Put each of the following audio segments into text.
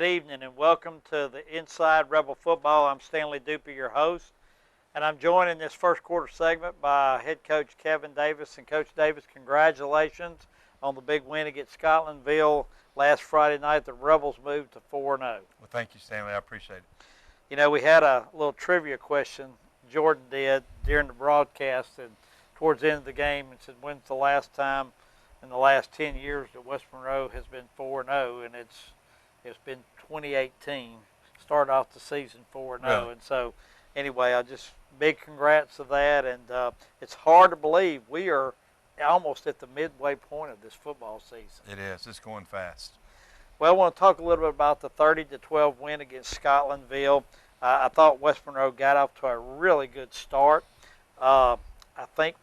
evening, and welcome to the Inside Rebel Football. I'm Stanley Duper, your host, and I'm joined in this first quarter segment by head coach Kevin Davis. And Coach Davis, congratulations on the big win against Scotlandville last Friday night. The Rebels moved to 4-0. Well, thank you, Stanley. I appreciate it. You know, we had a little trivia question, Jordan did, during the broadcast, and towards the end of the game, and said, when's the last time in the last 10 years that West Monroe has been 4-0, and it's been 2018. Started off the season 4-0, Really? and so anyway, I just big congrats to that, and it's hard to believe we are almost at the midway point of this football season. It is. It's going fast. Well, I want to talk a little bit about the 30-12 win against Scotlandville. I thought West Monroe got off to a really good start. I think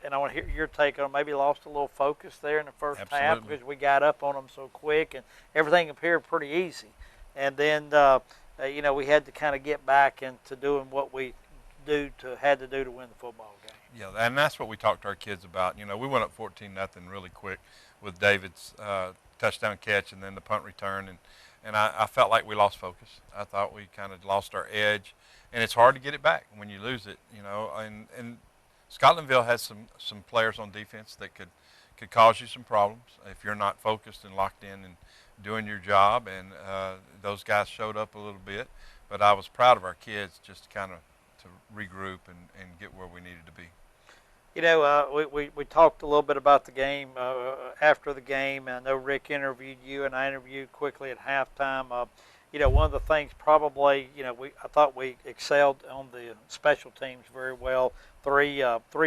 and I want to hear your take on it, maybe lost a little focus there in the first half Absolutely. because we got up on them so quick and everything appeared pretty easy. And then, we had to kind of get back into doing what we had to do to win the football game. Yeah, and that's what we talked to our kids about. You know, we went up 14-0 really quick with David's touchdown catch and then the punt return, and I felt like we lost focus. I thought we kind of lost our edge, and it's hard to get it back when you lose it, and Scotlandville has some players on defense that could cause you some problems if you're not focused and locked in and doing your job, and those guys showed up a little bit, but I was proud of our kids just kind of to regroup and get where we needed to be. You know, we talked a little bit about the game after the game. I know Rick interviewed you, and I interviewed quickly at halftime. One of the things probably, I thought we excelled on the special teams very well. Three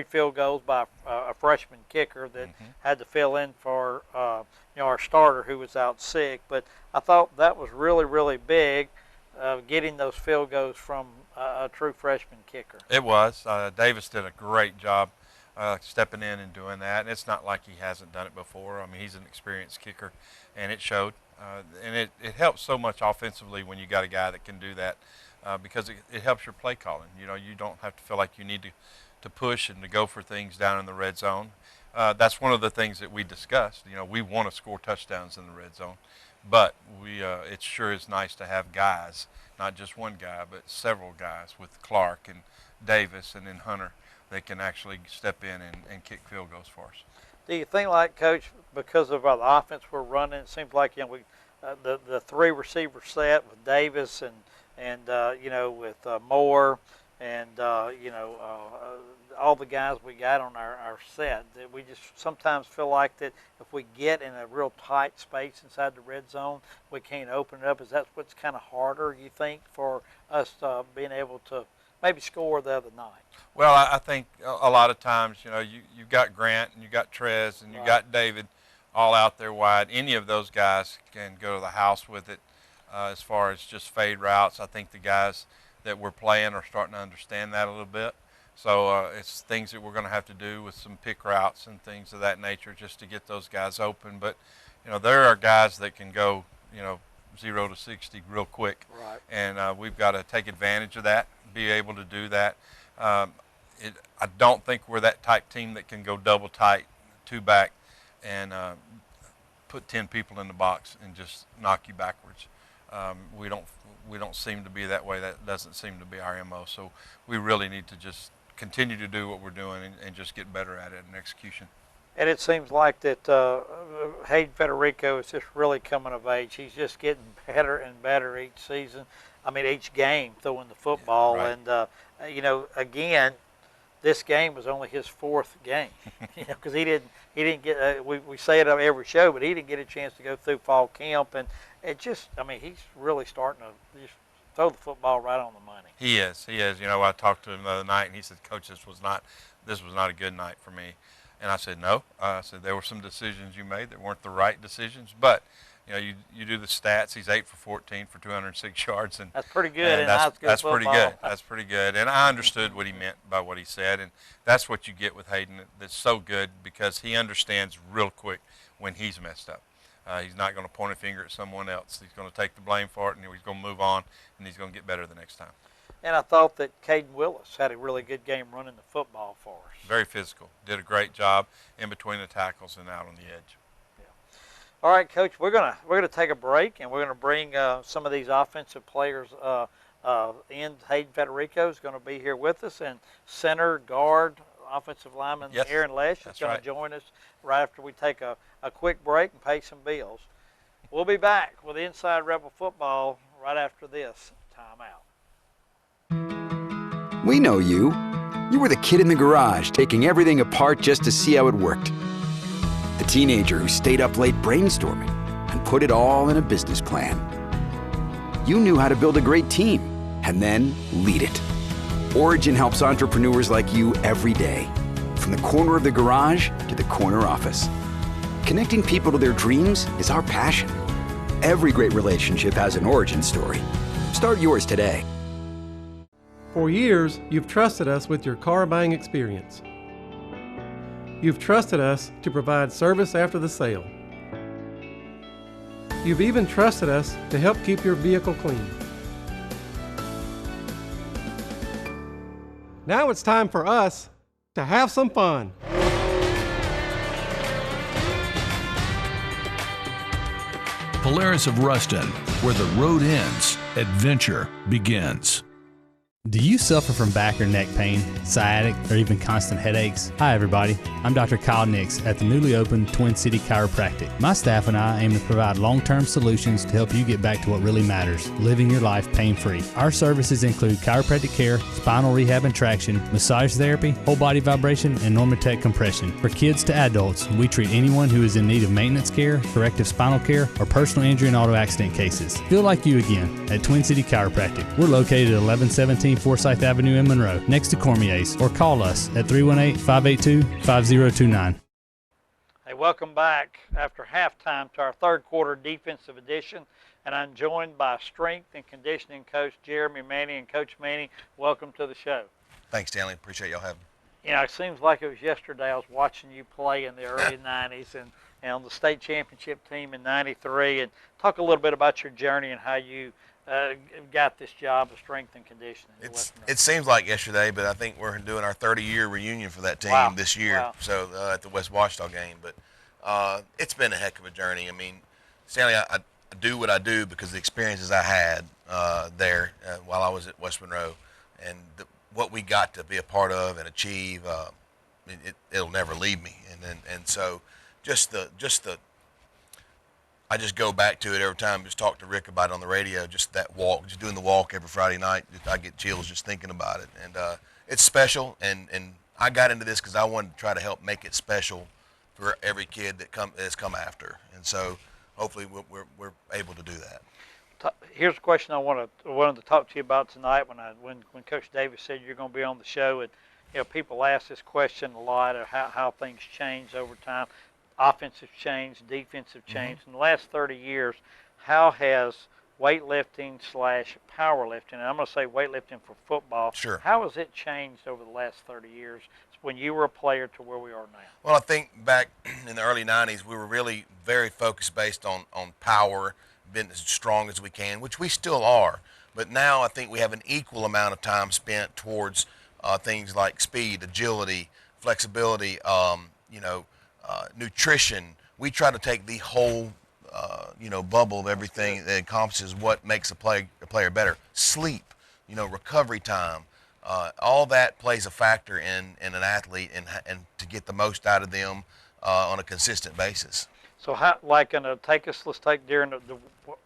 field goals by a freshman kicker that had to fill in for our starter who was out sick. But I thought that was really, really big, getting those field goals from a true freshman kicker. It was. Davis did a great job stepping in and doing that. And it's not like he hasn't done it before. I mean, he's an experienced kicker, and it showed. And it helps so much offensively when you got a guy that can do that because it helps your play calling. You know, you don't have to feel like you need to push and to go for things down in the red zone. That's one of the things that we discussed. You know, we want to score touchdowns in the red zone, but it sure is nice to have guys, not just one guy, but several guys with Clark and Davis and then Hunter that can actually step in and kick field goals for us. Do you think, like, Coach, because of the offense we're running, it seems like the three receiver set with Davis and with Moore and all the guys we got on our set, that we just sometimes feel like that if we get in a real tight space inside the red zone, we can't open it up. Is that what's kind of harder, you think, for us being able to maybe score the other night? Well, I think a lot of times, you've got Grant and you got Trez and you got David all out there wide. Any of those guys can go to the house with it as far as just fade routes. I think the guys that we're playing are starting to understand that a little bit. So it's things that we're going to have to do with some pick routes and things of that nature just to get those guys open. But, there are guys that can go, 0 to 60 real quick. Right. And we've got to take advantage of that, be able to do that. I don't think we're that type team that can go double tight, two back, and put 10 people in the box and just knock you backwards. We don't seem to be that way. That doesn't seem to be our MO. So we really need to just continue to do what we're doing and just get better at it in execution. And it seems like that Hayden Federico is just really coming of age. He's just getting better and better each season. I mean, each game throwing the football. Yeah, right. And, again, this game was only his fourth game, because he didn't get, we say it on every show, but he didn't get a chance to go through fall camp. And it just, he's really starting to just throw the football right on the money. He is. I talked to him the other night, and he said, Coach, this was not a good night for me. And I said, no. I said, there were some decisions you made that weren't the right decisions, but you do the stats. He's 8 for 14 for 206 yards, and that's pretty good. And that's pretty good. That's pretty good. And I understood what he meant by what he said, and that's what you get with Hayden. That's so good because he understands real quick when he's messed up. He's not going to point a finger at someone else. He's going to take the blame for it, and he's going to move on, and he's going to get better the next time. And I thought that Caden Willis had a really good game running the football for us. Very physical. Did a great job in between the tackles and out on the edge. All right, Coach, we're gonna take a break, and we're gonna bring some of these offensive players in. Hayden Federico is going to be here with us, and center, guard, offensive lineman Yes, Aaron Lesh is that's going right. to join us right after we take a quick break and pay some bills. We'll be back with Inside Rebel Football right after this timeout. We know you. You were the kid in the garage taking everything apart just to see how it worked. The teenager who stayed up late brainstorming and put it all in a business plan. You knew how to build a great team and then lead it. Origin helps entrepreneurs like you every day, from the corner of the garage to the corner office. Connecting people to their dreams is our passion. Every great relationship has an origin story. Start yours today. For years, you've trusted us with your car buying experience. You've trusted us to provide service after the sale. You've even trusted us to help keep your vehicle clean. Now it's time for us to have some fun. Polaris of Ruston, where the road ends, adventure begins. Do you suffer from back or neck pain, sciatic, or even constant headaches? Hi everybody, I'm Dr. Kyle Nix at the newly opened Twin City Chiropractic. My staff and I aim to provide long-term solutions to help you get back to what really matters, living your life pain-free. Our services include chiropractic care, spinal rehab and traction, massage therapy, whole body vibration, and Normatec compression. For kids to adults, we treat anyone who is in need of maintenance care, corrective spinal care, or personal injury and auto accident cases. Feel like you again at Twin City Chiropractic. We're located at 1117 Forsyth Avenue in Monroe, next to Cormier's, or call us at 318-582-5029. Hey, welcome back after halftime to our third quarter defensive edition, and I'm joined by strength and conditioning coach Jeremy Manning. And Coach Manning, welcome to the show. Thanks, Stanley. Appreciate y'all having me. You know, it seems like it was yesterday I was watching you play in the early 90s and on the state championship team in 93. And talk a little bit about your journey and how you got this job of strength and conditioning. It seems like yesterday, but I think we're doing our 30-year reunion for that team this year. Wow. So at the West Washita game. But it's been a heck of a journey. I mean, Stanley, I do what I do because of the experiences I had there while I was at West Monroe, and what we got to be a part of and achieve, it'll never leave me. And so just the I just go back to it every time. Just talk to Rick about it on the radio. Just that walk, just doing the walk every Friday night. I get chills just thinking about it, and it's special. And I got into this because I wanted to try to help make it special for every kid that's come after. And so hopefully we're able to do that. Here's a question I wanted to talk to you about tonight. When Coach Davis said you're going to be on the show, and you know, people ask this question a lot of how things change over time. Offensive change, defensive change. In the last 30 years, how has weightlifting / powerlifting, and I'm going to say weightlifting for football, Sure. How has it changed over the last 30 years when you were a player to where we are now? Well, I think back in the early 90s, we were really very focused based on power, being as strong as we can, which we still are. But now I think we have an equal amount of time spent towards things like speed, agility, flexibility, nutrition. We try to take the whole, bubble of everything that encompasses what makes a player better. Sleep, recovery time, all that plays a factor in an athlete and to get the most out of them on a consistent basis. So let's take during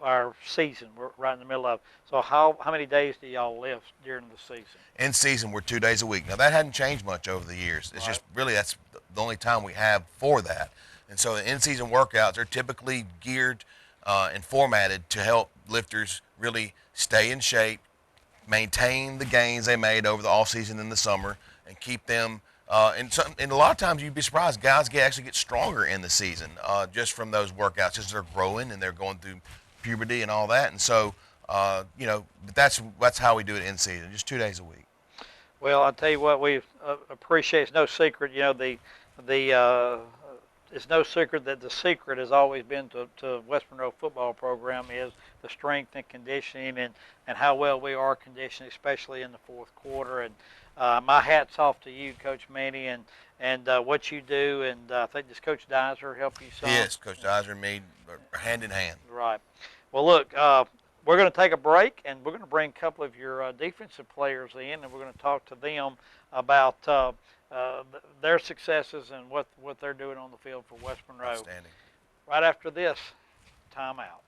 our season, we're right in the middle of, so how many days do y'all lift during the season? In season, we're 2 days a week. Now, that hadn't changed much over the years. It's just really that's the only time we have for that. And so the in-season workouts are typically geared and formatted to help lifters really stay in shape, maintain the gains they made over the off-season in the summer, and keep them and a lot of times you'd be surprised, guys actually get stronger in the season just from those workouts as they're growing and they're going through puberty and all that. And so, but that's how we do it in season, just 2 days a week. Well, I'll tell you what we appreciate. It's no secret, the it's no secret that the secret has always been to West Monroe football program is the strength and conditioning and how well we are conditioned, especially in the fourth quarter. And my hat's off to you, Coach Manny, and what you do. And I think does Coach Dizer help you some? Yes, Coach Dizer and me are hand in hand. Right. Well, look, we're going to take a break, and we're going to bring a couple of your defensive players in, and we're going to talk to them about their successes and what they're doing on the field for West Monroe. Outstanding. Right after this, timeout.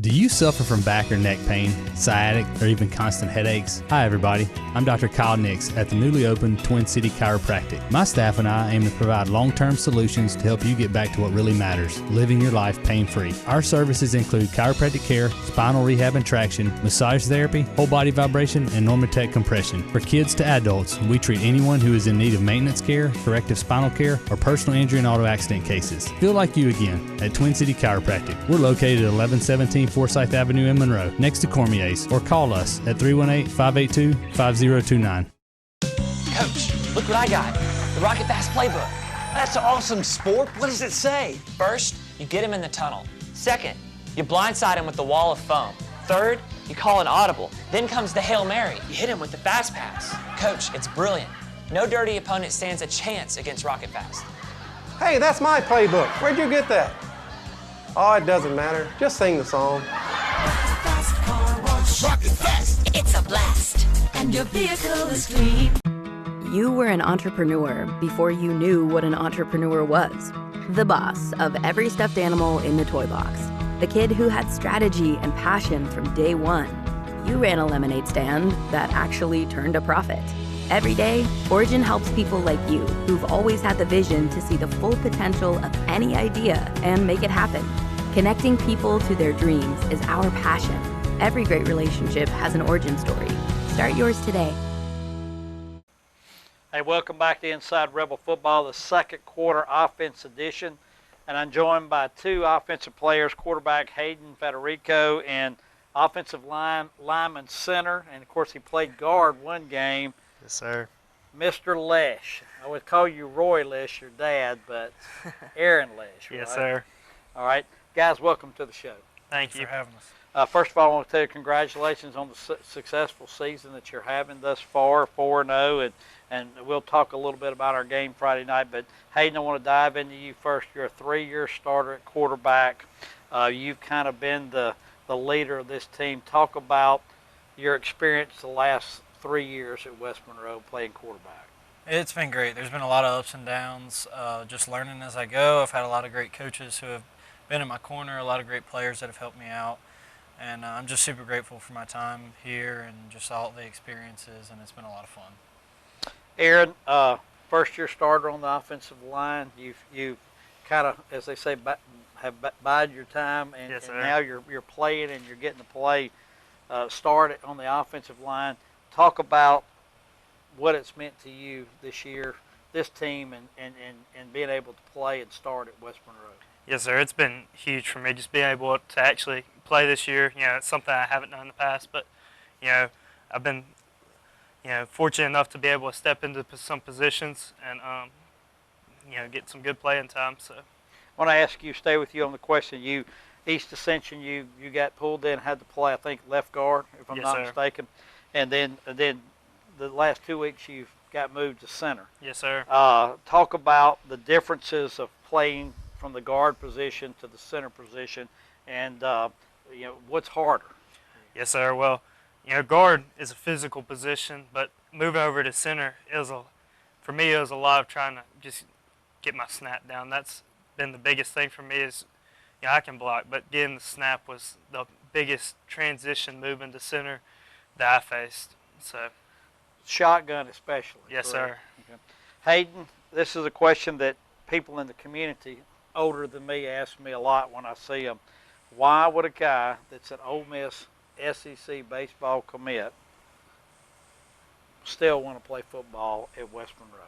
Do you suffer from back or neck pain, sciatic, or even constant headaches? Hi everybody, I'm Dr. Kyle Nix at the newly opened Twin City Chiropractic. My staff and I aim to provide long-term solutions to help you get back to what really matters, living your life pain-free. Our services include chiropractic care, spinal rehab and traction, massage therapy, whole body vibration, and Normatec compression. For kids to adults, we treat anyone who is in need of maintenance care, corrective spinal care, or personal injury and auto accident cases. Feel like you again at Twin City Chiropractic. We're located at 1117 Forsyth Avenue in Monroe, next to Cormier's, or call us at 318-582-5029. Coach, look what I got. The Rocket Fast Playbook. That's awesome, Sport. What does it say? First, you get him in the tunnel. Second, you blindside him with the wall of foam. Third, you call an audible. Then comes the Hail Mary. You hit him with the fast pass. Coach, it's brilliant. No dirty opponent stands a chance against Rocket Fast. Hey, that's my playbook. Where'd you get that? Oh, it doesn't matter. Just sing the song. Rocket Fast. It's a blast, and your vehicle is clean. You were an entrepreneur before you knew what an entrepreneur was. The boss of every stuffed animal in the toy box. The kid who had strategy and passion from day one. You ran a lemonade stand that actually turned a profit. Every day, Origin helps people like you who've always had the vision to see the full potential of any idea and make it happen. Connecting people to their dreams is our passion. Every great relationship has an origin story. Start yours today. Hey, welcome back to Inside Rebel Football, the second quarter offense edition. And I'm joined by two offensive players, quarterback Hayden Federico and offensive lineman center. And, of course, he played guard one game. Yes, sir. Mr. Lesh. I would call you Roy Lesh, your dad, but Aaron Lesh, right? Yes, sir. All right. Guys, welcome to the show. Thank you for having us. First of all, I want to tell you congratulations on the successful season that you're having thus far, 4-0, and we'll talk a little bit about our game Friday night. But, Hayden, I want to dive into you first. You're a 3-year starter at quarterback. You've kind of been the leader of this team. Talk about your experience the last 3 years at West Monroe playing quarterback. It's been great. There's been a lot of ups and downs, just learning as I go. I've had a lot of great coaches who have been in my corner, a lot of great players that have helped me out. And I'm just super grateful for my time here and just all the experiences, and it's been a lot of fun. Aaron, first-year starter on the offensive line. You've kind of, as they say, have bided your time, and, yes, and now you're playing and you're getting to play start on the offensive line. Talk about what it's meant to you this year, this team, and being able to play and start at West Monroe. Yes, sir. It's been huge for me just being able to actually play this year. You know, it's something I haven't done in the past, but, you know, I've been, you know, fortunate enough to be able to step into some positions and, you know, get some good playing time. So, I want to ask you, stay with you on the question. East Ascension, you got pulled in, had to play, I think, left guard, if I'm not mistaken, and then the last 2 weeks you've got moved to center. Yes, sir. Talk about the differences of playing from the guard position to the center position, and you know, what's harder? Yes, sir. Well, you know, guard is a physical position, but moving over to center for me, it was a lot of trying to just get my snap down. That's been the biggest thing for me is, you know, I can block, but getting the snap was the biggest transition moving to center that I faced. So, shotgun especially. Yes, sir. Okay. Hayden, this is a question that people in the community older than me ask me a lot when I see them, why would a guy that's an Ole Miss SEC baseball commit still want to play football at West Monroe?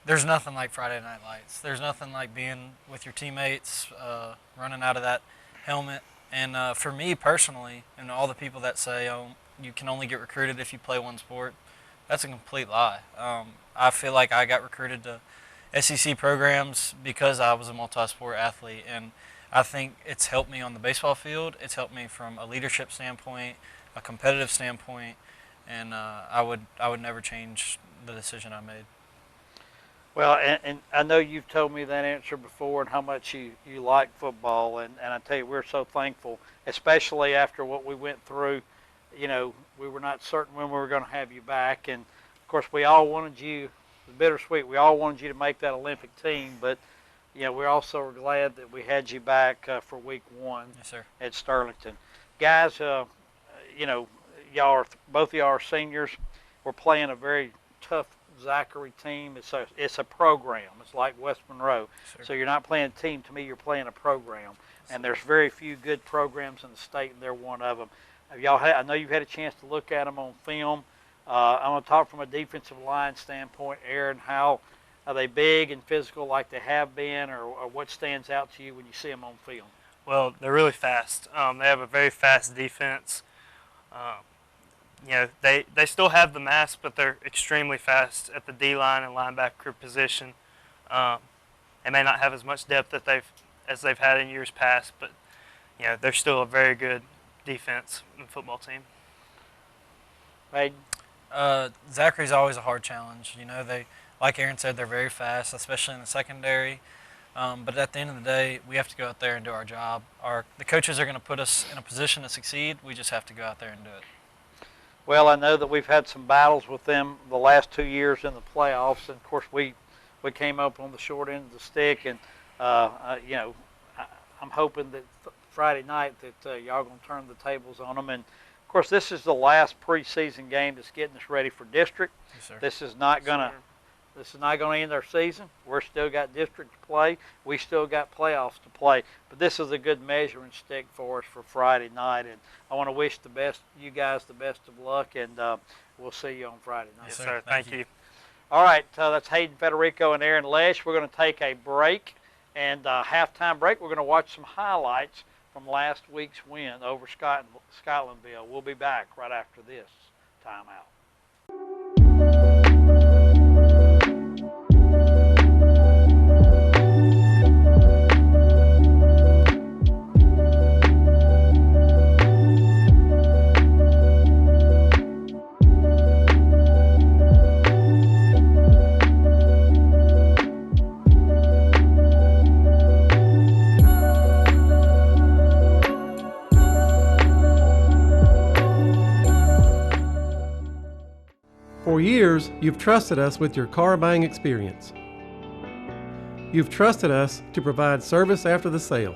There's nothing like Friday Night Lights. There's nothing like being with your teammates, running out of that helmet. And for me personally, and all the people that say, oh, you can only get recruited if you play one sport, that's a complete lie. I feel like I got recruited to SEC programs because I was a multi-sport athlete, and I think it's helped me on the baseball field. It's helped me from a leadership standpoint, a competitive standpoint, and I would never change the decision I made. Well, and I know you've told me that answer before and how much you like football, and I tell you, we're so thankful, especially after what we went through. You know, we were not certain when we were going to have you back, and of course we all wanted you, it was bittersweet, we all wanted you to make that Olympic team, but you know, we also are glad that we had you back for week 1 yes, sir. At Sterlington. Guys, you know, both of y'all are seniors. We're playing a very tough Zachary team. It's a program. It's like West Monroe. Sure. So you're not playing a team. To me, you're playing a program. And there's very few good programs in the state, and they're one of them. I know you've had a chance to look at them on film. I'm going to talk from a defensive line standpoint. Aaron, how are they big and physical like they have been, or what stands out to you when you see them on film? Well, they're really fast. They have a very fast defense. You know, they still have the mass, but they're extremely fast at the D-line and linebacker position. They may not have as much depth as they've had in years past, but you know, they're still a very good defense and football team. Hayden? Zachary's always a hard challenge. You know, like Aaron said, they're very fast, especially in the secondary. But at the end of the day, we have to go out there and do our job. The coaches are going to put us in a position to succeed. We just have to go out there and do it. Well, I know that we've had some battles with them the last 2 years in the playoffs, and of course we came up on the short end of the stick, and you know, I'm hoping that Friday night that y'all gonna turn the tables on them. And of course, this is the last preseason game that's getting us ready for district. Yes, sir. This is not gonna end our season. We're still got district to play. We still got playoffs to play. But this is a good measuring stick for us for Friday night. And I want to wish you guys the best of luck, and we'll see you on Friday night. Yes, sir. Thank you. All right, that's Hayden Federico and Aaron Lesh. We're going to take a break, and halftime break. We're going to watch some highlights from last week's win over Scotlandville. We'll be back right after this timeout. For years, you've trusted us with your car buying experience. You've trusted us to provide service after the sale.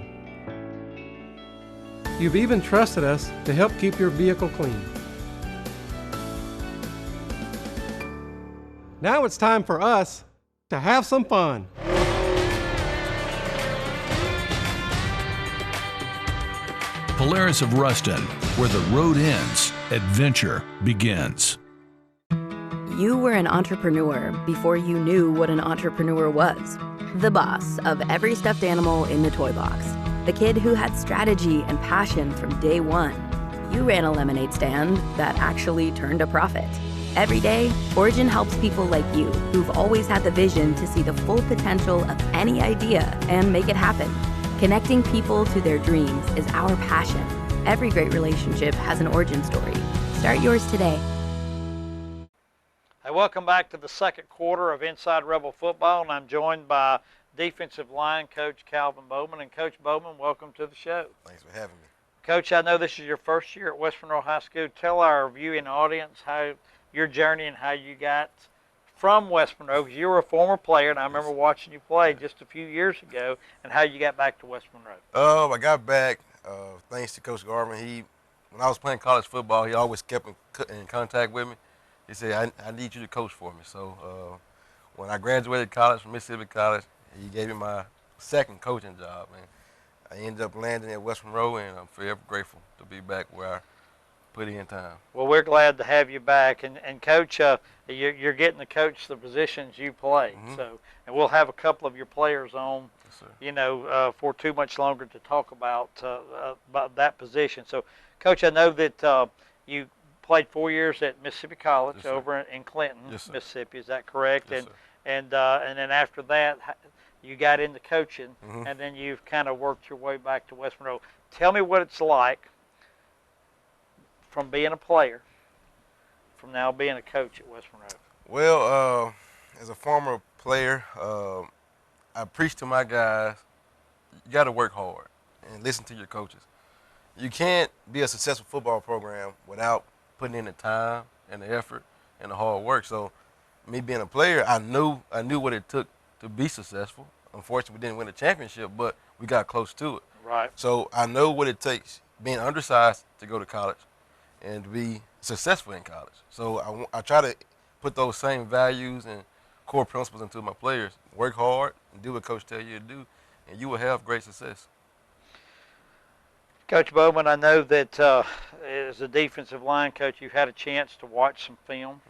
You've even trusted us to help keep your vehicle clean. Now it's time for us to have some fun. Polaris of Ruston, where the road ends, adventure begins. You were an entrepreneur before you knew what an entrepreneur was. The boss of every stuffed animal in the toy box. The kid who had strategy and passion from day one. You ran a lemonade stand that actually turned a profit. Every day, Origin helps people like you who've always had the vision to see the full potential of any idea and make it happen. Connecting people to their dreams is our passion. Every great relationship has an origin story. Start yours today. Hey, welcome back to the second quarter of Inside Rebel Football, and I'm joined by defensive line coach Calvin Bowman. And Coach Bowman, welcome to the show. Thanks for having me. Coach, I know this is your first year at West Monroe High School. Tell our viewing audience how your journey and how you got from West Monroe, because you were a former player, and I remember watching you play just a few years ago, and how you got back to West Monroe. I got back thanks to Coach Garvin. When I was playing college football, he always kept in contact with me. He said, I need you to coach for me. So when I graduated college from Mississippi College, he gave me my second coaching job, and I ended up landing at West Monroe, and I'm forever grateful to be back where I put in time. Well, we're glad to have you back, and Coach, you're getting to coach the positions you play. So, and we'll have a couple of your players on, for too much longer to talk about that position. So, Coach, I know that you played 4 years at Mississippi College over in Clinton, Mississippi. Is that correct? Yes, and then after that, you got into coaching, and then you've kind of worked your way back to West Monroe. Tell me what it's like from being a player, from now being a coach at West Monroe. Well, as a former player, I preach to my guys, you got to work hard and listen to your coaches. You can't be a successful football program without putting in the time and the effort and the hard work. So me being a player, I knew what it took to be successful. Unfortunately, we didn't win a championship, but we got close to it. Right. So I know what it takes, being undersized, to go to college and to be successful in college. So I try to put those same values and core principles into my players. Work hard and do what Coach tells you to do, and you will have great success. Coach Bowman, I know that as a defensive line coach, you've had a chance to watch some film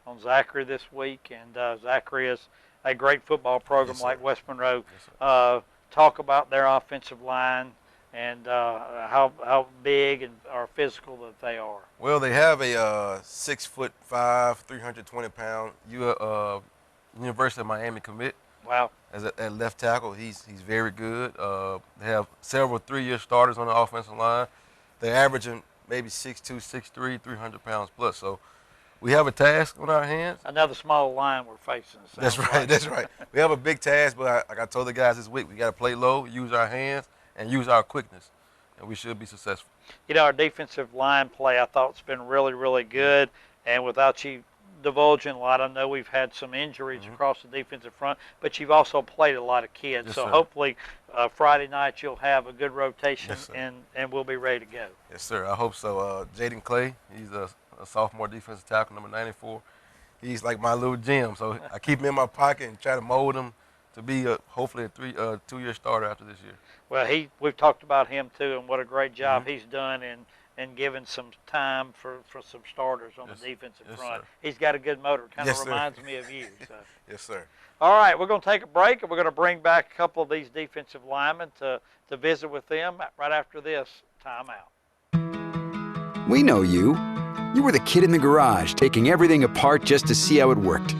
on Zachary this week, and Zachary is a great football program like West Monroe. Talk about their offensive line and how big and or physical that they are. Well, they have a 6'5", 320-pound University of Miami commit. Wow. As at left tackle, he's very good. They have several 3-year starters on the offensive line. They're averaging maybe 6'2", 6'3", 300 pounds plus. So we have a task on our hands. Another small line we're facing. That's right. That's right. We have a big task, but like I told the guys this week, we got to play low, use our hands, and use our quickness, and we should be successful. You know, our defensive line play, I thought, has been really, really good. And without you divulging a lot, I know we've had some injuries across the defensive front, but you've also played a lot of kids. Yes, so sir. Hopefully Friday night you'll have a good rotation, Yes, sir. and we'll be ready to go. Yes, sir. I hope so. Jaden Clay, he's a sophomore defensive tackle, number 94. He's like my little gem, so I keep him in my pocket and try to mold him to be hopefully a 2-year starter after this year. Well, we've talked about him too, and what a great job he's done in giving some time for some starters on the defensive front. Sir. He's got a good motor. Kind of Yes, sir. reminds me of you. So. Yes, sir. All right, we're going to take a break, and we're going to bring back a couple of these defensive linemen to visit with them right after this timeout. We know you. You were the kid in the garage taking everything apart just to see how it worked.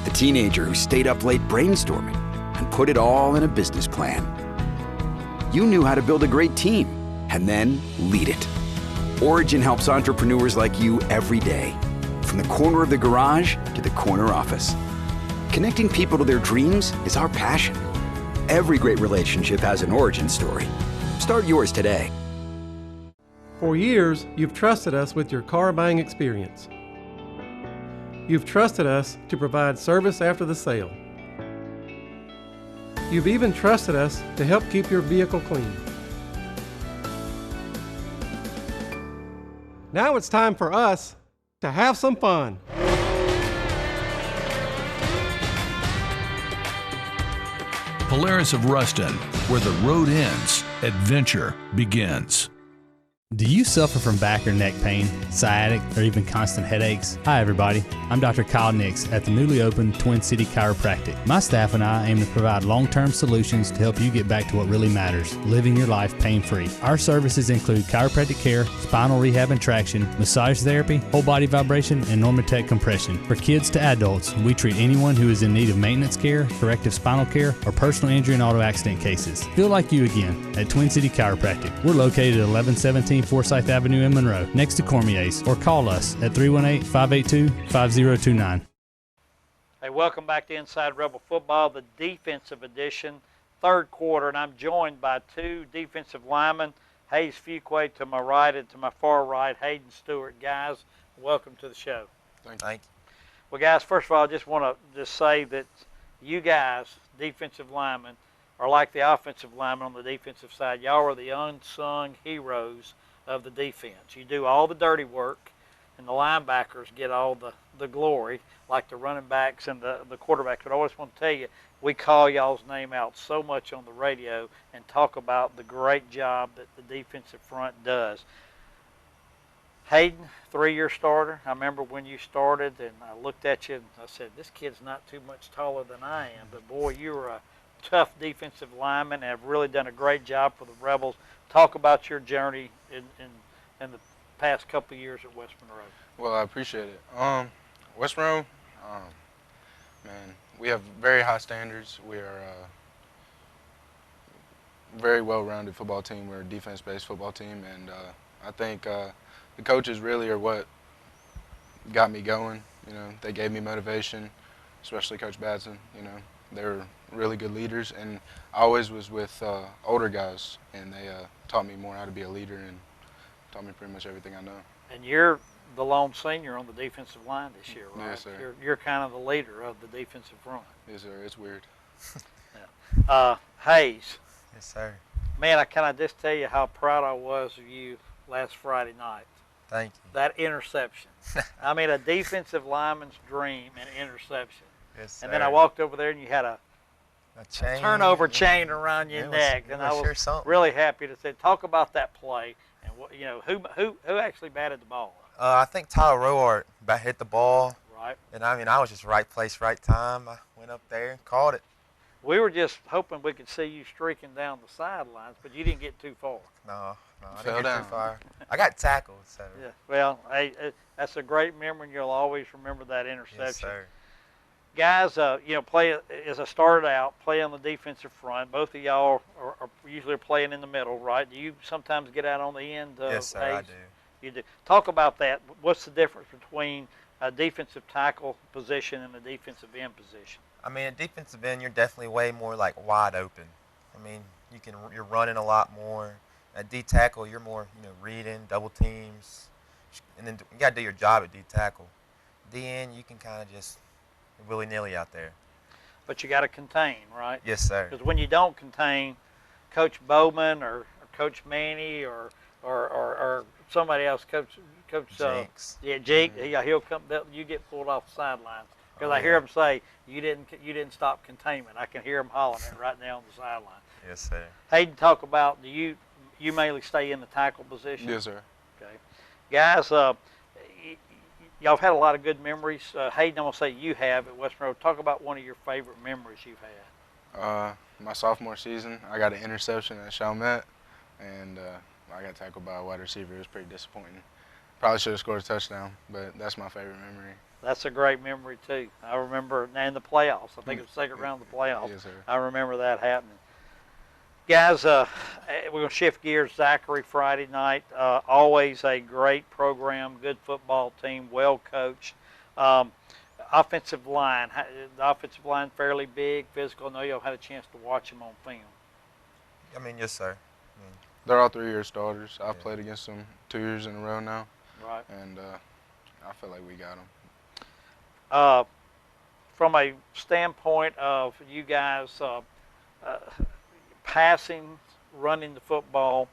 The teenager who stayed up late brainstorming and put it all in a business plan. You knew how to build a great team and then lead it. Origin helps entrepreneurs like you every day, from the corner of the garage to the corner office. Connecting people to their dreams is our passion. Every great relationship has an origin story. Start yours today. For years, you've trusted us with your car buying experience. You've trusted us to provide service after the sale. You've even trusted us to help keep your vehicle clean. Now it's time for us to have some fun. Polaris of Ruston, where the road ends, adventure begins. Do you suffer from back or neck pain, sciatic, or even constant headaches? Hi everybody, I'm Dr. Kyle Nix at the newly opened Twin City Chiropractic. My staff and I aim to provide long-term solutions to help you get back to what really matters, living your life pain-free. Our services include chiropractic care, spinal rehab and traction, massage therapy, whole body vibration, and Normatec compression. For kids to adults, we treat anyone who is in need of maintenance care, corrective spinal care, or personal injury and auto accident cases. Feel like you again at Twin City Chiropractic. We're located at 1117 Forsyth Avenue in Monroe, next to Cormier's, or call us at 318-582-5029. Hey, welcome back to Inside Rebel Football, the defensive edition, third quarter, and I'm joined by two defensive linemen, Hayes Fuqua to my right and to my far right, Hayden Stewart. Guys, welcome to the show. Thank you. Well, guys, first of all, I just want to say that you guys, defensive linemen, are like the offensive linemen on the defensive side. Y'all are the unsung heroes of the defense. You do all the dirty work. and the linebackers get all the glory, like the running backs and the quarterbacks. But I always want to tell you, we call y'all's name out so much on the radio and talk about the great job that the defensive front does. Hayden, 3-year starter. I remember when you started, and I looked at you and I said, this kid's not too much taller than I am. But, boy, you were a tough defensive lineman and have really done a great job for the Rebels. Talk about your journey in the past couple of years at West Monroe. Well, I appreciate it. West Monroe, man, we have very high standards. We are a very well-rounded football team. We're a defense-based football team, and I think the coaches really are what got me going. You know, they gave me motivation, especially Coach Batson. You know, they were really good leaders, and I always was with older guys, and they taught me more how to be a leader and taught me pretty much everything I know. And you're the lone senior on the defensive line this year, right? Yes, sir. You're kind of the leader of the defensive front. Yes, sir. It's weird. Hayes. Yes, sir. Man, can I just tell you how proud I was of you last Friday night? Thank you. That interception. I mean, a defensive lineman's dream, an interception. Yes, sir. And then I walked over there and you had a turnover chain around your neck, and I was really happy to say. Talk about that play, and you know who actually batted the ball. I think Tyler Roark hit the ball. Right. And I mean, I was just right place, right time. I went up there and caught it. We were just hoping we could see you streaking down the sidelines, but you didn't get too far. No, I didn't get too far. I got tackled, so. Yeah. Well, hey, that's a great memory, and you'll always remember that interception. Yes, sir. Guys, you know, play as I started out, play on the defensive front. Both of y'all are usually playing in the middle, right? Do you sometimes get out on the end? Yes, sir, I do. You do. Talk about that. What's the difference between a defensive tackle position and a defensive end position? I mean, at defensive end, you're definitely way more like wide open. I mean, you're running a lot more. At D tackle, you're more reading, double teams, and then you got to do your job at D tackle. D end, you can kind of just willy-nilly out there. But you got to contain, right? Yes, sir. Because when you don't contain, Coach Bowman or Coach Manny or somebody else, Coach Jinx. Jake, he'll come. You get pulled off the sidelines because I hear him say you didn't stop containment. I can hear him hollering it right now on the sideline. Yes, sir. Hayden, talk about you mainly stay in the tackle position? Yes, sir. Okay, guys, y'all have had a lot of good memories. Hayden, I'm gonna say you have at West Monroe. Talk about one of your favorite memories you've had. My sophomore season, I got an interception at Chalmette, and I got tackled by a wide receiver. It was pretty disappointing. Probably should have scored a touchdown, but that's my favorite memory. That's a great memory, too. I remember in the playoffs. I think it was the second round of the playoffs. Yes, sir. I remember that happening. Guys, we're going to shift gears. Zachary Friday night. Always a great program, good football team, well coached. Offensive line. The offensive line fairly big, physical. I know y'all had a chance to watch them on film. I mean, yes, sir. They're all 3-year starters. I've played against them 2 years in a row now. Right. And I feel like we got them. From a standpoint of you guys passing, running the football,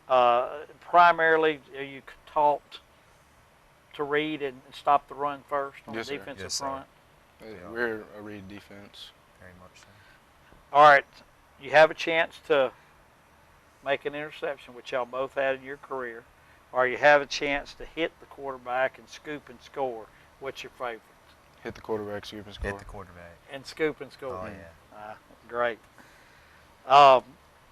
primarily are you taught to read and stop the run first on the defensive front? We're a read defense. Very much so. All right. You have a chance to make an interception, which y'all both had in your career, or you have a chance to hit the quarterback and scoop and score. What's your favorite? Hit the quarterback, scoop and score. Hit the quarterback. And scoop and score. Oh, yeah. Great.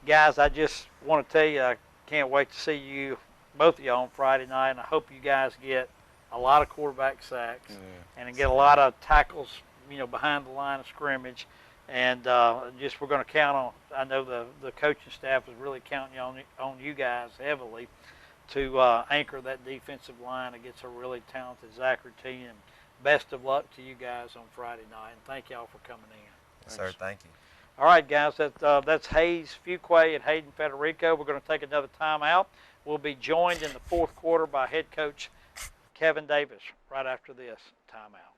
Guys, I just want to tell you, I can't wait to see you, both of you, on Friday night, and I hope you guys get a lot of quarterback sacks and get a lot of tackles, behind the line of scrimmage. And we're going to count on, I know the coaching staff is really counting on you guys heavily to anchor that defensive line against a really talented Zachary team. And best of luck to you guys on Friday night. And thank y'all for coming in. Yes, sir. Thank you. All right, guys, that's Hayes Fuqua and Hayden Federico. We're going to take another timeout. We'll be joined in the fourth quarter by head coach Kevin Davis right after this timeout.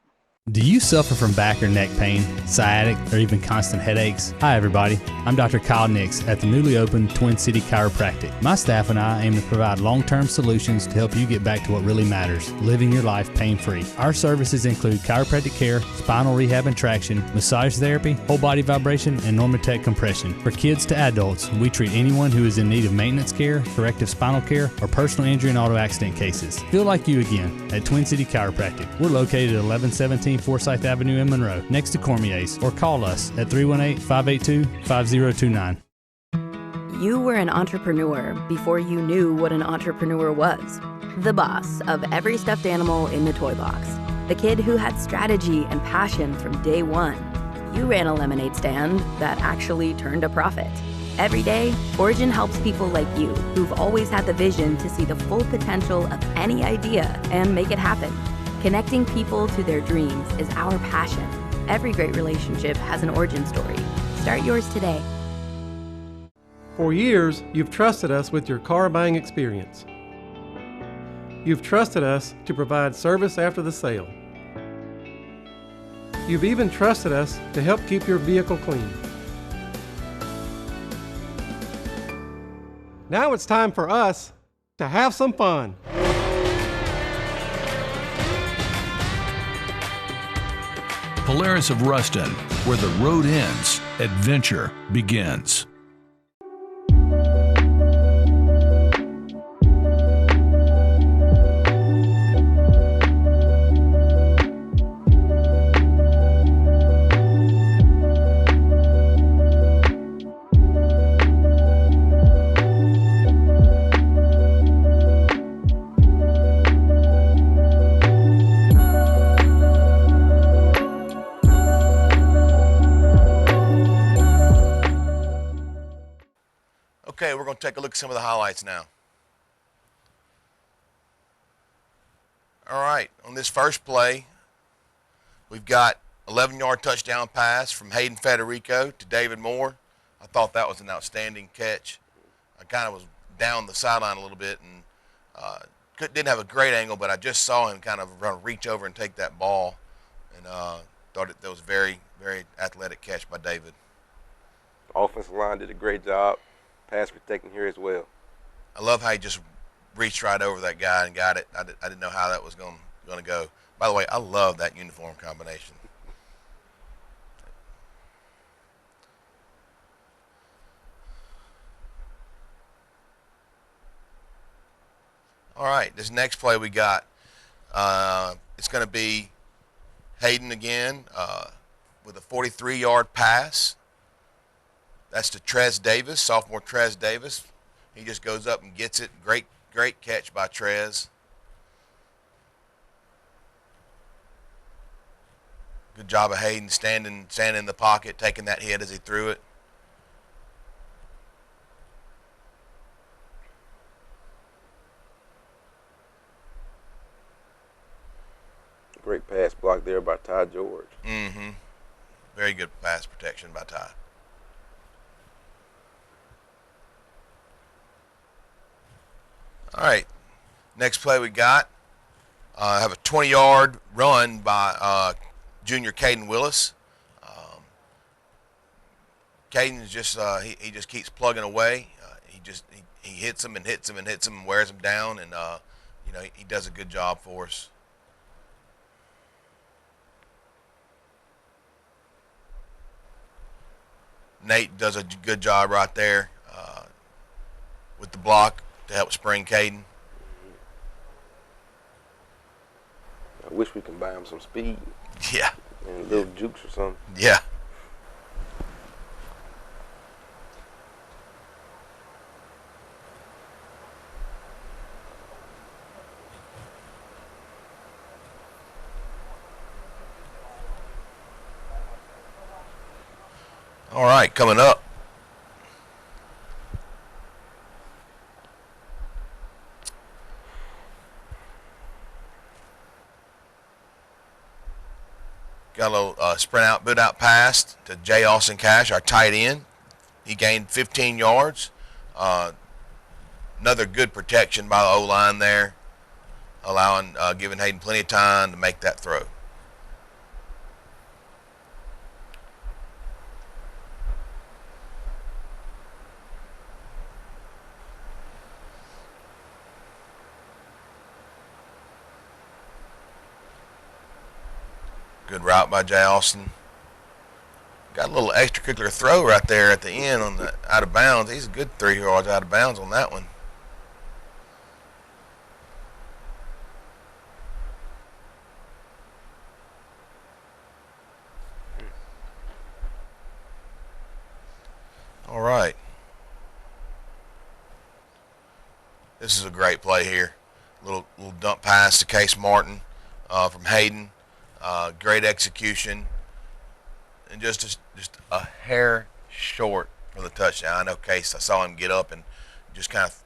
Do you suffer from back or neck pain, sciatic, or even constant headaches? Hi everybody, I'm Dr. Kyle Nix at the newly opened Twin City Chiropractic. My staff and I aim to provide long-term solutions to help you get back to what really matters, living your life pain-free. Our services include chiropractic care, spinal rehab and traction, massage therapy, whole body vibration, and Normatec compression. For kids to adults, we treat anyone who is in need of maintenance care, corrective spinal care, or personal injury and auto accident cases. Feel like you again at Twin City Chiropractic. We're located at 1117 Forsyth Avenue in Monroe, next to Cormier's, or call us at 318-582-5029. You were an entrepreneur before you knew what an entrepreneur was. The boss of every stuffed animal in the toy box. The kid who had strategy and passion from day one. You ran a lemonade stand that actually turned a profit. Every day, Origin helps people like you who've always had the vision to see the full potential of any idea and make it happen. Connecting people to their dreams is our passion. Every great relationship has an origin story. Start yours today. For years, you've trusted us with your car buying experience. You've trusted us to provide service after the sale. You've even trusted us to help keep your vehicle clean. Now it's time for us to have some fun. Polaris of Ruston, where the road ends, adventure begins. Okay, we're going to take a look at some of the highlights now. All right, on this first play, we've got 11-yard touchdown pass from Hayden Federico to David Moore. I thought that was an outstanding catch. I kind of was down the sideline a little bit and didn't have a great angle, but I just saw him kind of reach over and take that ball, and thought that was a very, very athletic catch by David. Offensive line did a great job. Pass protecting here as well. I love how he just reached right over that guy and got it. I didn't know how that was going to go. By the way, I love that uniform combination. All right, this next play we got, it's going to be Hayden again with a 43-yard pass. That's to Trez Davis, sophomore Trez Davis. He just goes up and gets it. Great catch by Trez. Good job of Hayden standing in the pocket, taking that hit as he threw it. Great pass block there by Ty George. Mm-hmm. Very good pass protection by Ty. All right, next play we got, have a 20-yard run by junior Caden Willis. Caden's just he just keeps plugging away. He hits him and hits him and hits him and wears him down, and he does a good job for us. Nate does a good job right there with the block to help spring Caden. I wish we could buy him some speed. Yeah. And little jukes or something. Yeah. All right, coming up. Got a little sprint out, boot out pass to Jay Austin Cash, our tight end. He gained 15 yards. Another good protection by the O-line there, giving Hayden plenty of time to make that throw. Good route by Jay Austin. Got a little extracurricular throw right there at the end on the out of bounds. He's a good 3 yards out of bounds on that one. All right. This is a great play here. Little dump pass to Case Martin from Hayden. Great execution. And just a hair short for the touchdown. I know Case, I saw him get up and just kind of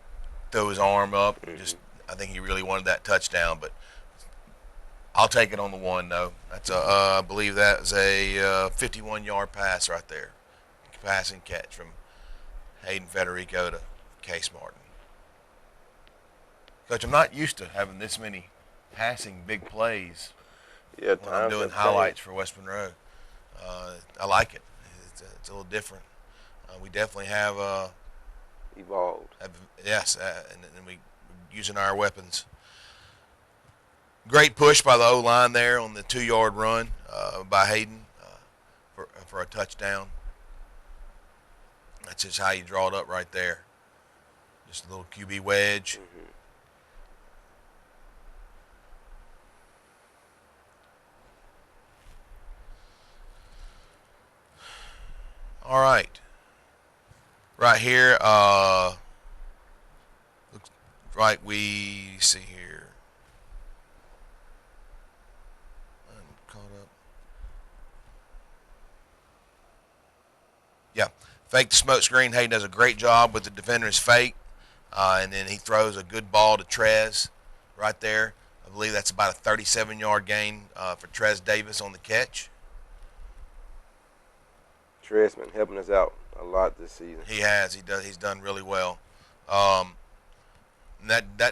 throw his arm up. I think he really wanted that touchdown, but I'll take it on the one, though. That's I believe that was a 51-yard pass right there. Pass and catch from Hayden Federico to Case Martin. Coach, I'm not used to having this many passing big plays when I'm doing highlights for West Monroe. I like it. It's a little different. We definitely have evolved. Yes, and we using our weapons. Great push by the O-line there on the 2-yard run by Hayden for a touchdown. That's just how you draw it up right there. Just a little QB wedge. All right. Right here, looks like we see here. I'm caught up. Yeah, fake the smoke screen. Hayden does a great job with the defender's fake, and then he throws a good ball to Trez right there. I believe that's about a 37-yard gain for Trez Davis on the catch. Trez been helping us out a lot this season. He has. He's done really well. That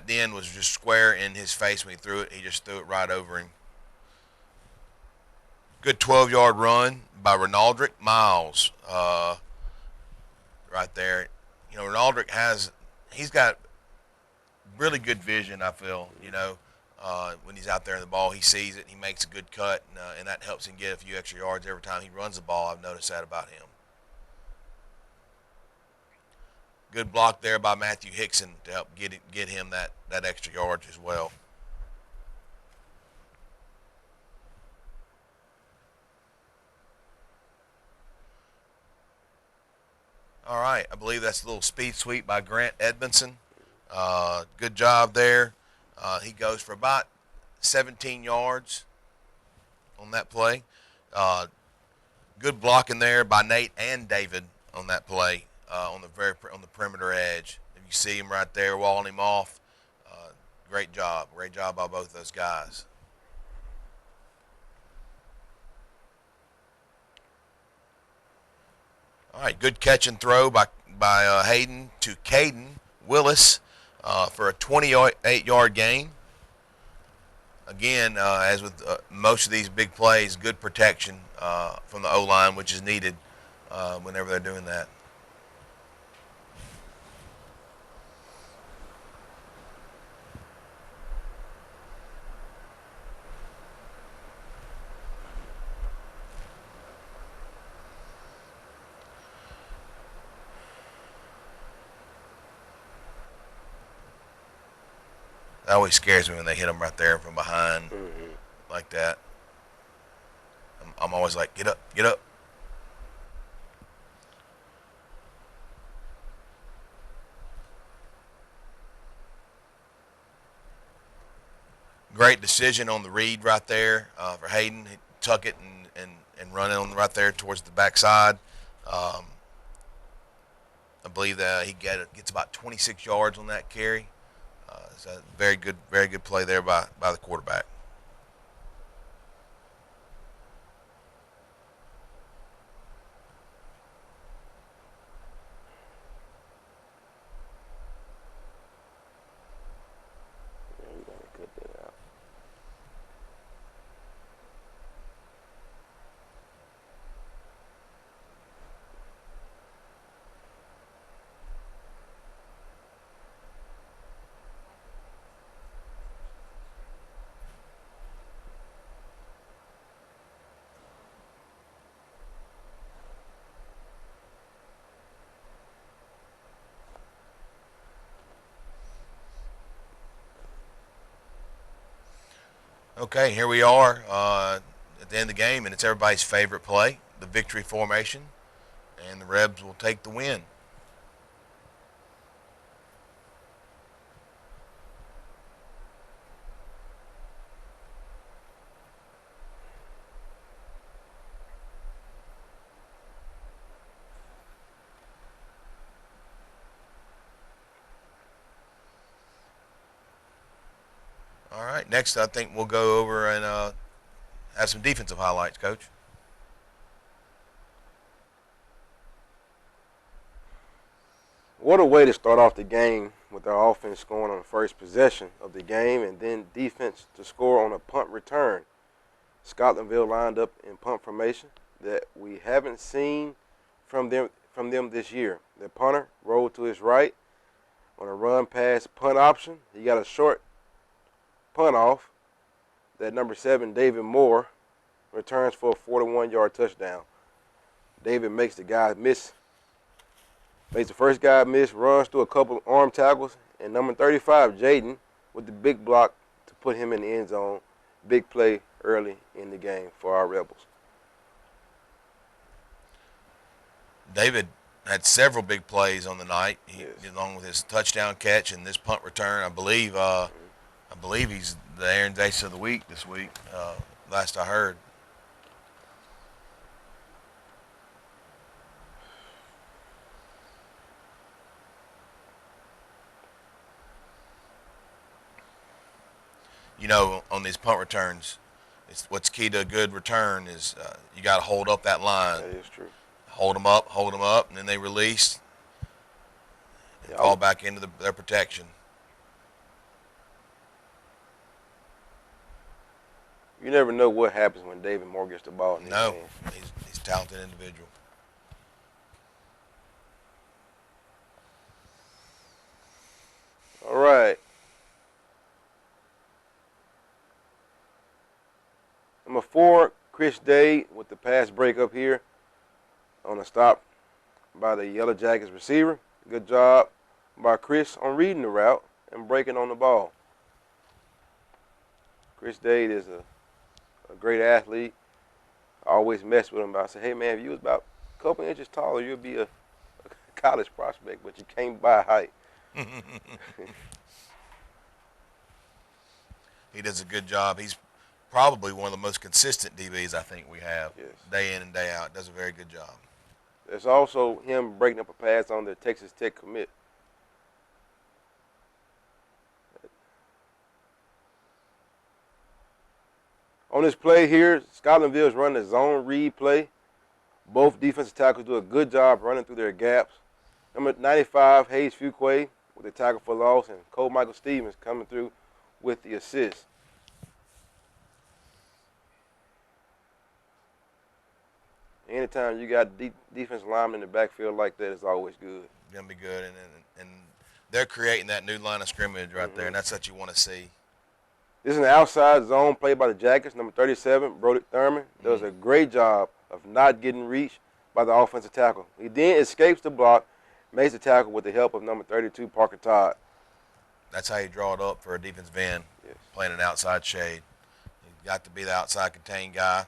end was just square in his face when he threw it. He just threw it right over him. Good 12-yard run by Renaldrick Miles. Right there. You know, Renaldrick he's got really good vision, I feel. You know, when he's out there in the ball, he sees it, he makes a good cut, and that helps him get a few extra yards every time he runs the ball. I've noticed that about him. Good block there by Matthew Hickson to help get him that extra yards as well. All right, I believe that's a little speed sweep by Grant Edmondson. Good job there. He goes for about 17 yards on that play. Good blocking there by Nate and David on that play on the perimeter edge. If you see him right there walling him off, great job. Great job by both those guys. All right, good catch and throw by Hayden to Caden Willis for a 28-yard gain. Again, as with most of these big plays, good protection from the O-line, which is needed whenever they're doing that. That always scares me when they hit them right there from behind like that. I'm always like, get up, get up. Great decision on the read right there for Hayden. He tuck it and run it on right there towards the backside. I believe that he gets about 26 yards on that carry. It's a very good play there by the quarterback. Okay, here we are at the end of the game, and it's everybody's favorite play, the victory formation, and the Rebs will take the win. All right, next I think we'll go over and have some defensive highlights, Coach. What a way to start off the game with our offense scoring on the first possession of the game and then defense to score on a punt return. Scotlandville lined up in punt formation that we haven't seen from them this year. The punter rolled to his right on a run pass punt option. He got a short punt off that number 7, David Moore, returns for a 41-yard touchdown. David makes the guy miss. Makes the first guy miss, runs through a couple arm tackles, and number 35, Jaden, with the big block to put him in the end zone. Big play early in the game for our Rebels. David had several big plays on the night, along with his touchdown catch and this punt return. I believe he's the Aaron Dace of the week this week, last I heard. You know, on these punt returns, what's key to a good return is you got to hold up that line. That is true. Hold them up, and then they release and fall back into their protection. You never know what happens when David Moore gets the ball in these No, games. he's a talented individual. All right. Number 4, Chris Day with the pass break up here on a stop by the Yellow Jackets receiver. Good job by Chris on reading the route and breaking on the ball. Chris Day is a great athlete. I always mess with him, but I say, hey, man, if you was about a couple inches taller, you'd be a college prospect, but you can't buy height. He does a good job. He's probably one of the most consistent DBs I think we have. Yes. Day in and day out. Does a very good job. There's also him breaking up a pass on the Texas Tech commit. On this play here, Scotlandville is running a zone read play. Both defensive tackles do a good job running through their gaps. Number 95, Hayes Fuquay with the tackle for loss, and Cole Michael Stevens coming through with the assist. Anytime you got defensive linemen in the backfield like that, it's always good. Gonna be good, and they're creating that new line of scrimmage right there, and that's what you want to see. This is an outside zone play by the Jackets. Number 37, Brody Thurman, does a great job of not getting reached by the offensive tackle. He then escapes the block, makes the tackle with the help of number 32, Parker Todd. That's how you draw it up for a defensive end, playing an outside shade. You've got to be the outside contained guy,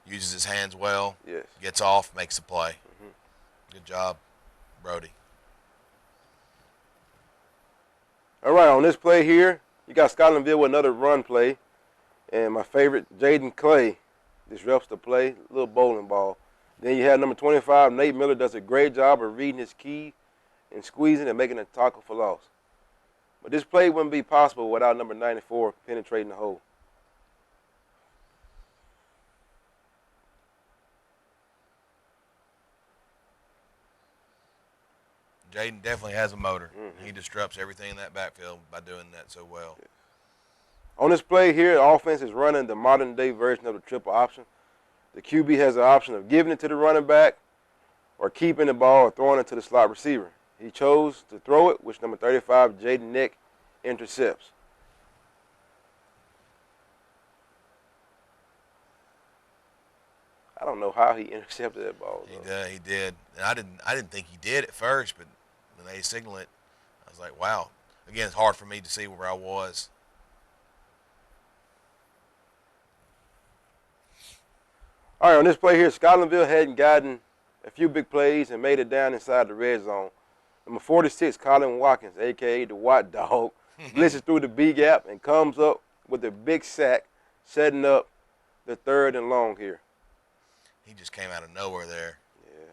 uses his hands well, gets off, makes the play. Good job, Brody. All right, on this play here, you got Scotlandville with another run play. And my favorite, Jaden Clay, disrupts the play, little bowling ball. Then you have number 25, Nate Miller, does a great job of reading his key and squeezing and making a tackle for loss. But this play wouldn't be possible without number 94 penetrating the hole. Jaden definitely has a motor. He disrupts everything in that backfield by doing that so well. On this play here, the offense is running the modern-day version of the triple option. The QB has the option of giving it to the running back or keeping the ball or throwing it to the slot receiver. He chose to throw it, which number 35, Jaden Nick, intercepts. I don't know how he intercepted that ball. He did. And I didn't think he did at first, but when they signaled it, I was like, wow. Again, it's hard for me to see where I was. All right, on this play here, Scotlandville hadn't gotten a few big plays and made it down inside the red zone. Number 46, Colin Watkins, a.k.a. the Watt Dog, blitzes through the B gap and comes up with a big sack, setting up the 3rd and long here. He just came out of nowhere there. Yeah.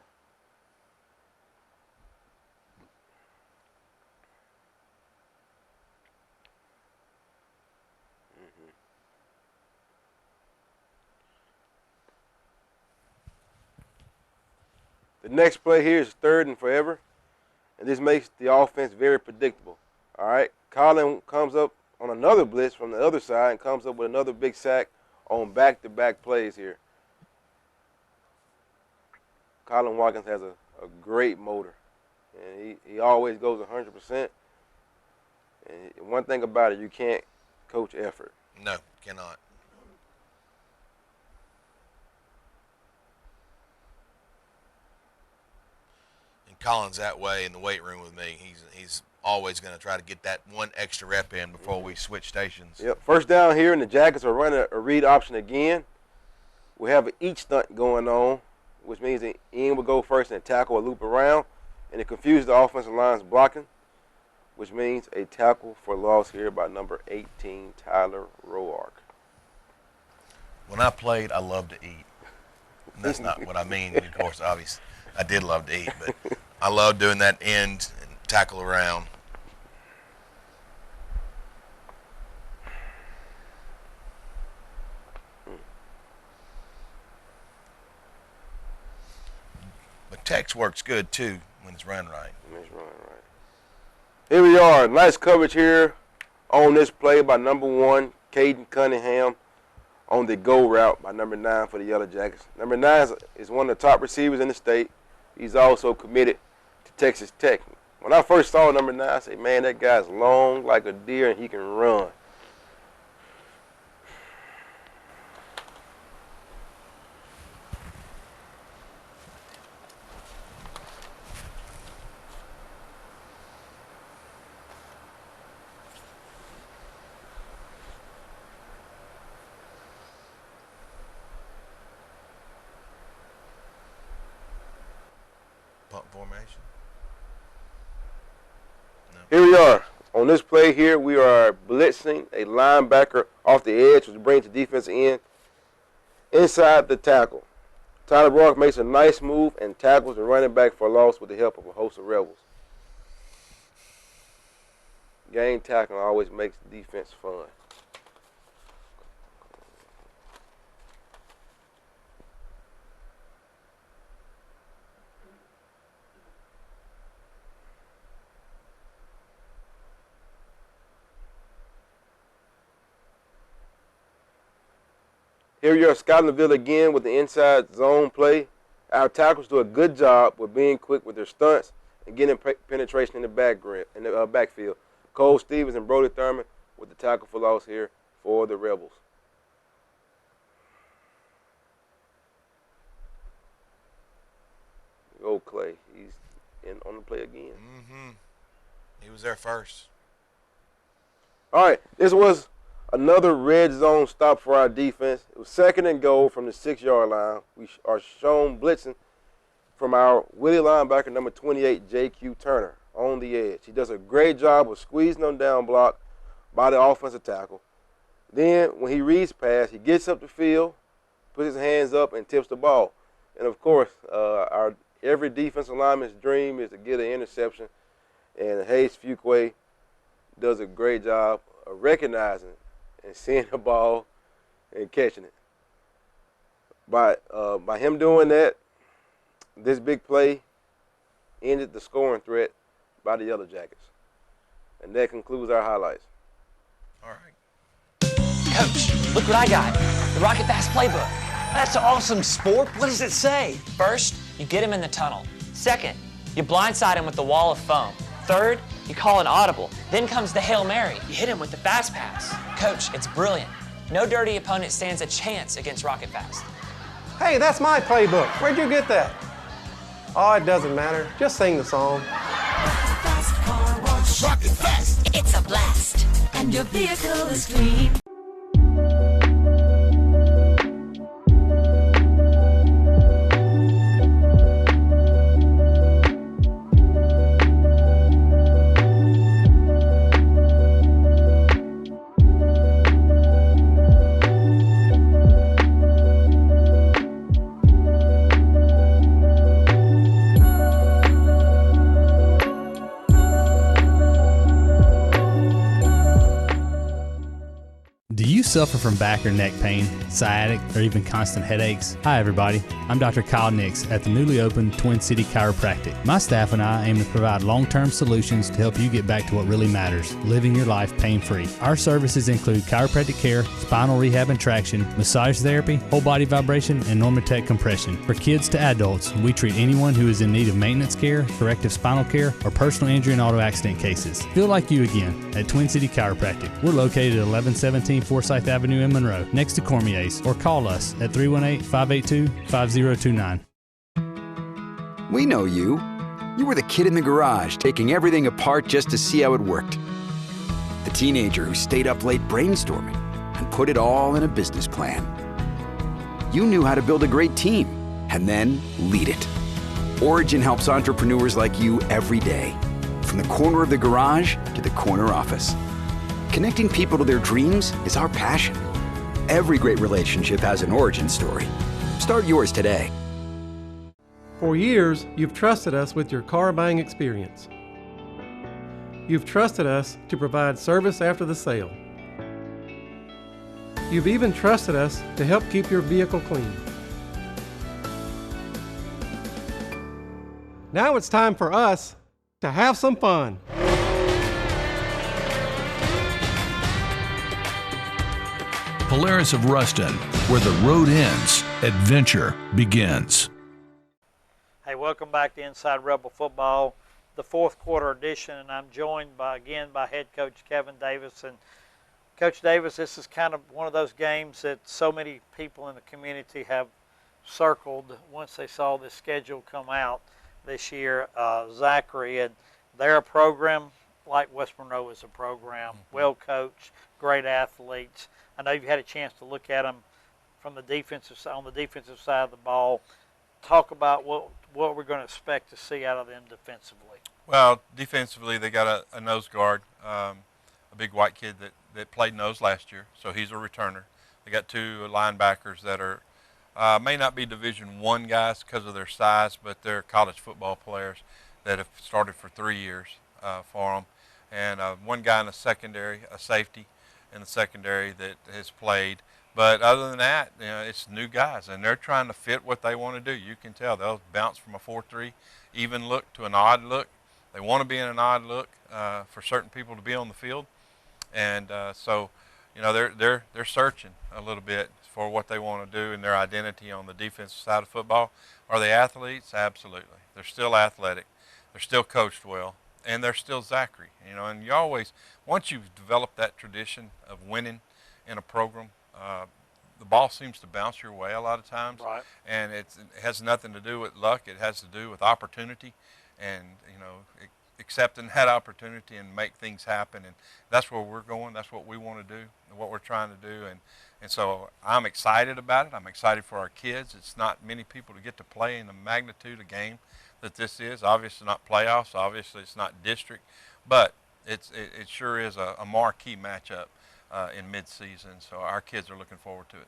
The next play here is 3rd and forever, and this makes the offense very predictable. All right, Colin comes up on another blitz from the other side and comes up with another big sack on back-to-back plays here. Colin Watkins has a great motor, and he always goes 100%. And one thing about it, you can't coach effort. No, cannot. Colin's that way in the weight room with me. He's always going to try to get that one extra rep in before we switch stations. Yep. First down here, and the Jackets are running a read option again. We have an each stunt going on, which means the end will go first and tackle a loop around, and it confuses the offensive line's blocking, which means a tackle for loss here by number 18, Tyler Roark. When I played, I loved to eat. And that's not what I mean, of course, obviously. I did love to eat, but I love doing that end and tackle around. But text works good too when it's run right. Here we are. Nice coverage here on this play by number 1, Caden Cunningham, on the go route by number 9 for the Yellow Jackets. Number 9 is one of the top receivers in the state. He's also committed to Texas Tech. When I first saw number 9, I said, man, that guy's long like a deer and he can run. Punt formation. Here we are. On this play here, we are blitzing a linebacker off the edge, which brings the defensive end inside the tackle. Tyler Roark makes a nice move and tackles the running back for a loss with the help of a host of Rebels. Game tackling always makes the defense fun. Here we are, Scotlandville again with the inside zone play. Our tackles do a good job with being quick with their stunts and getting penetration in the backfield. Cole Stevens and Brody Thurman with the tackle for loss here for the Rebels. Go Clay. He's in on the play again. Mm-hmm. He was there first. All right, this was another red zone stop for our defense. It was 2nd and goal from the 6-yard line. We are shown blitzing from our Willie linebacker, number 28, J.Q. Turner, on the edge. He does a great job of squeezing them down block by the offensive tackle. Then when he reads pass, he gets up the field, puts his hands up, and tips the ball. And, of course, every defensive lineman's dream is to get an interception. And Hayes Fuqua does a great job of recognizing and seeing the ball and catching it. By him doing that, this big play ended the scoring threat by the Yellow Jackets. And that concludes our highlights. All right. Coach, look what I got. The Rocket Fast playbook. That's awesome, Sport. What does it say? First, you get him in the tunnel. Second, you blindside him with the wall of foam. Third, you call an audible. Then comes the Hail Mary. You hit him with the fast pass. Coach, it's brilliant. No dirty opponent stands a chance against Rocket Fast. Hey, that's my playbook. Where'd you get that? Oh, it doesn't matter. Just sing the song. Rocket Fast. It's a blast, and your vehicle is clean. suffer from back or neck pain, sciatic, or even constant headaches? Hi everybody, I'm Dr. Kyle Nix at the newly opened Twin City Chiropractic. My staff and I aim to provide long-term solutions to help you get back to what really matters, living your life pain-free. Our services include chiropractic care, spinal rehab and traction, massage therapy, whole body vibration, and Normatec compression. For kids to adults, we treat anyone who is in need of maintenance care, corrective spinal care, or personal injury and auto accident cases. Feel like you again at Twin City Chiropractic. We're located at 1117 Forsyth Avenue in Monroe, next to Cormier's, or call us at 318-582-5029. We know you. You were the kid in the garage taking everything apart just to see how it worked. The teenager who stayed up late brainstorming and put it all in a business plan. You knew how to build a great team and then lead it. Origin helps entrepreneurs like you every day, from the corner of the garage to the corner office. Connecting people to their dreams is our passion. Every great relationship has an origin story. Start yours today. For years, you've trusted us with your car buying experience. You've trusted us to provide service after the sale. You've even trusted us to help keep your vehicle clean. Now it's time for us to have some fun. Polaris of Ruston, where the road ends, adventure begins. Hey, welcome back to Inside Rebel Football, the fourth quarter edition, and I'm joined again by head coach Kevin Davis. And Coach Davis, this is kind of one of those games that so many people in the community have circled once they saw this schedule come out this year. Zachary, and they're a program like West Monroe is a program, well coached, great athletes. I know you've had a chance to look at them from the on the defensive side of the ball. Talk about what we're going to expect to see out of them defensively. Well, defensively, they got a nose guard, a big white kid that played nose last year, so he's a returner. They got two linebackers that are may not be Division I guys because of their size, but they're college football players that have started for 3 years for them. And one guy in the secondary, a safety in the secondary that has played. But other than that, it's new guys, and they're trying to fit what they want to do. You can tell they'll bounce from a 4-3 even look to an odd look. They want to be in an odd look for certain people to be on the field, and so they're searching a little bit for what they want to do and their identity on the defensive side of football. Are they athletes? Absolutely. They're still athletic. They're still coached well, and they're still Zachary. And you always, once you've developed that tradition of winning in a program, the ball seems to bounce your way a lot of times. Right. And it has nothing to do with luck. It has to do with opportunity, and accepting that opportunity and make things happen. And that's where we're going. That's what we want to do, what we're trying to do. And so I'm excited about it. I'm excited for our kids. It's not many people to get to play in the magnitude of game that this is. Obviously not playoffs. Obviously it's not district. But it sure is a marquee matchup in midseason. So our kids are looking forward to it.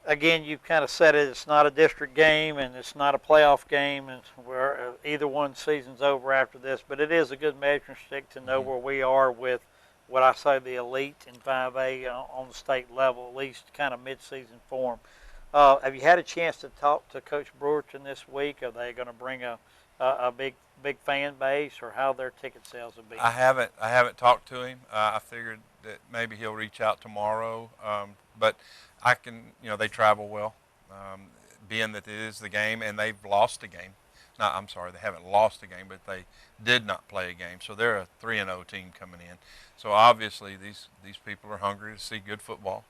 Again, you've kind of said it. It's not a district game, and it's not a playoff game, and where either one season's over after this. But it is a good measuring stick to know where we are with what I say the elite in 5A on the state level, at least kind of mid-season form. Have you had a chance to talk to Coach Brewerton this week? Are they going to bring a big fan base, or how their ticket sales have been? I haven't talked to him. I figured that maybe he'll reach out tomorrow, but I can, they travel well, being that it is the game, and they've lost a game. No, I'm sorry, they haven't lost a game, but they did not play a game. So they're a 3-0 team coming in. So obviously these people are hungry to see good football,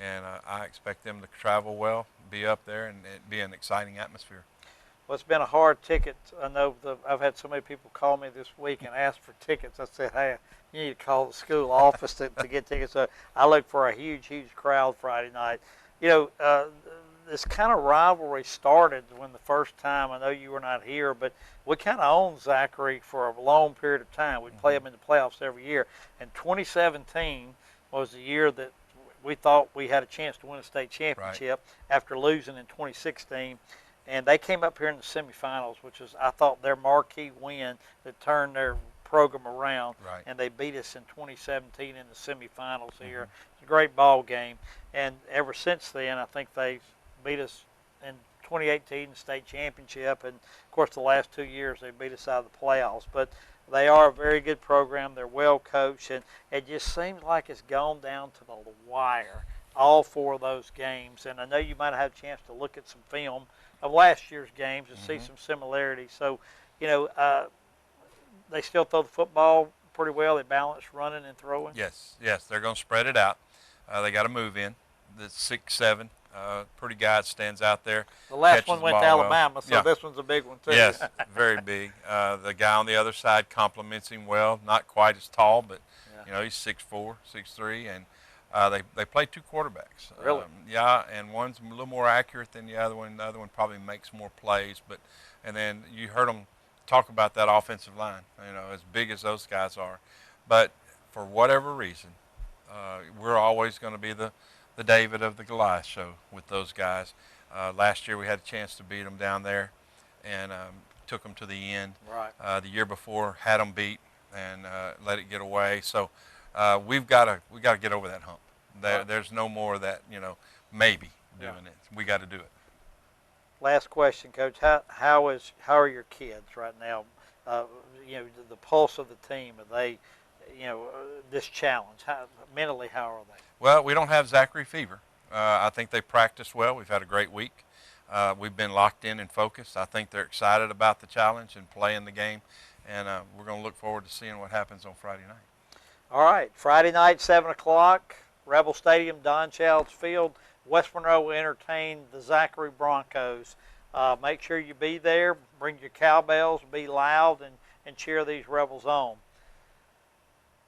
and I expect them to travel well, be up there, and it be an exciting atmosphere. Well, it's been a hard ticket. I know I've had so many people call me this week and ask for tickets. I said, hey, you need to call the school office to get tickets. So I look for a huge crowd Friday night. This kind of rivalry started when the first time, I know you were not here, but we kind of owned Zachary for a long period of time. We'd play him in the playoffs every year. And 2017 was the year that we thought we had a chance to win a state championship after losing in 2016. And they came up here in the semifinals, which is, I thought, their marquee win that program around. Right. And they beat us in 2017 in the semifinals here. It's a great ball game. And ever since then, I think they beat us in 2018 state championship. And, of course, the last 2 years they beat us out of the playoffs. But they are a very good program. They're well coached. And it just seems like it's gone down to the wire, all 4 of those games. And I know you might have had a chance to look at some film of last year's games and see some similarities. So, you know, they still throw the football pretty well. They balance running and throwing. Yes, they're going to spread it out. They got to move in. The 6'7", pretty guy that stands out there. The last catches one the went to ball Alabama, well. so Yeah. this one's a big one too. Yes, very big. The guy on the other side complements him well. Not quite as tall, but you know, he's 6'4", 6'3", and they play 2 quarterbacks. Really? Yeah, and one's a little more accurate than the other one. The other one probably makes more plays, but and then you heard them talk about that offensive line. You know, as big as those guys are, but for whatever reason, we're always going to be the David of the Goliath show with those guys. Last year we had a chance to beat them down there, and took them to the end. Right. The year before had them beat and let it get away. So we got to get over that hump. There's no more of that, you know, maybe doing it. We got to do it. Last question, Coach. How are your kids right now? You know, the pulse of the team. Are they, you know, this challenge? Mentally, how are they? Well, we don't have Zachary fever. I think they practiced well. We've had a great week. We've been locked in and focused. I think they're excited about the challenge and playing the game, and we're going to look forward to seeing what happens on Friday night. All right, Friday night, 7 o'clock, Rebel Stadium, Don Childs Field. West Monroe will entertain the Zachary Broncos. Make sure you be there. Bring your cowbells, be loud, and cheer these Rebels on.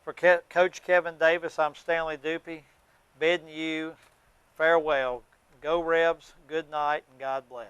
For Coach Kevin Davis, I'm Stanley Dupuy, bidding you farewell. Go Rebs, good night, and God bless.